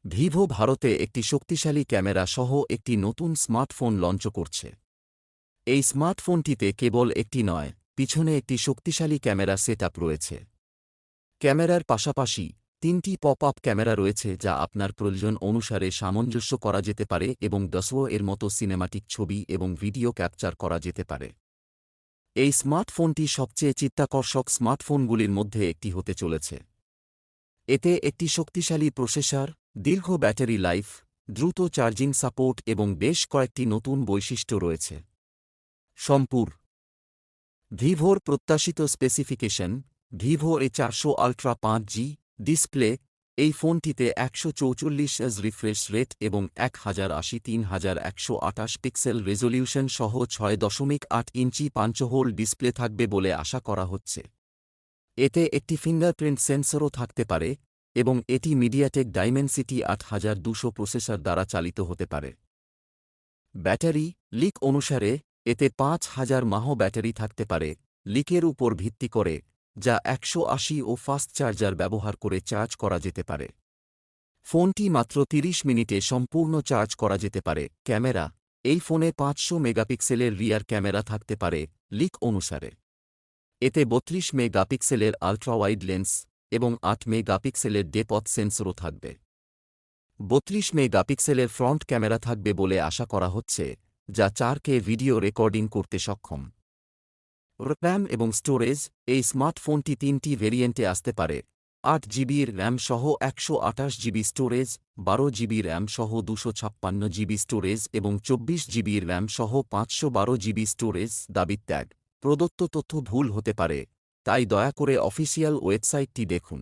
Vivo ভারতে একটি শক্তিশালী ক্যামেরা সহ একটি নতুন স্মার্টফোন লঞ্চ করছে। এই স্মার্টফোনটিতে কেবল একটি নয়, পিছনে একটি শক্তিশালী ক্যামেরা সেটআপ রয়েছে। ক্যামেরার পাশাপাশি ৩টি পপ-আপ ক্যামেরা রয়েছে যা আপনার প্রয়োজন অনুসারে সামঞ্জস্য করা যেতে পারে এবং DSLR এর মতো সিনেমাটিক ছবি এবং ভিডিও ক্যাপচার করা যেতে পারে। এই স্মার্টফোনটি সবচেয়ে চিত্তাকর্ষক স্মার্টফোনগুলির মধ্যে একটি হতে চলেছে। এতে একটি শক্তিশালী প্রসেসর, দীর্ঘ ব্যাটারি লাইফ, দ্রুত চার্জিং সাপোর্ট এবং বেশ কয়েকটি নতুন বৈশিষ্ট্য রয়েছে। সম্পুর ভিভোর প্রত্যাশিত specification: Vivo A400 ultra 5G display. এই ফোনটিতে ১৪৪ Hz রিফ্রেশ রেট এবং 1080x3128 পিক্সেল রেজোলিউশন সহ ৬.৮ ইঞ্চি পাঞ্চহোল ডিসপ্লে থাকবে বলে আশা করা হচ্ছে। এতে একটি ফিঙ্গারপ্রিন্ট সেন্সরও থাকতে পারে এবং এটি মিডিয়াটেক ডাইমেনসিটি ৮২০০ প্রসেসর দ্বারা চালিত হতে পারে। ব্যাটারি লিক অনুসারে এতে ৫,০০০ মাহ ব্যাটারি থাকতে পারে লিকের উপর ভিত্তি করে, যা ১৮০ ও ফাস্ট চার্জার ব্যবহার করে চার্জ করা যেতে পারে। ফোনটি মাত্র ৩০ মিনিটে সম্পূর্ণ চার্জ করা যেতে পারে। ক্যামেরা: এই ফোনে ৫০০ মেগাপিক্সেলের রিয়ার ক্যামেরা থাকতে পারে লিক অনুসারে। এতে ৩২ মেগাপিক্সেলের আল্ট্রাওয়াইড লেন্স এবং ৮ মেগাপিক্সেলের ডেপথ সেন্সরও থাকবে। ৩২ মেগাপিক্সেলের ফ্রন্ট ক্যামেরা থাকবে বলে আশা করা হচ্ছে, যা 4K ভিডিও রেকর্ডিং করতে সক্ষম। র্যাম এবং স্টোরেজ: এই স্মার্টফোনটি ৩টি ভেরিয়েন্টে আসতে পারে: ৮ জিবির র্যাম সহ ১২৮ জিবি স্টোরেজ, ১২ জিবি র্যাম সহ ২৫৬ জিবি স্টোরেজ এবং ২৪ জিবির র্যাম সহ ৫১২ জিবি স্টোরেজ। দাবির ট্যাগ: প্রদত্ত তথ্য ভুল হতে পারে, তাই দয়া করে অফিসিয়াল ওয়েবসাইটটি দেখুন।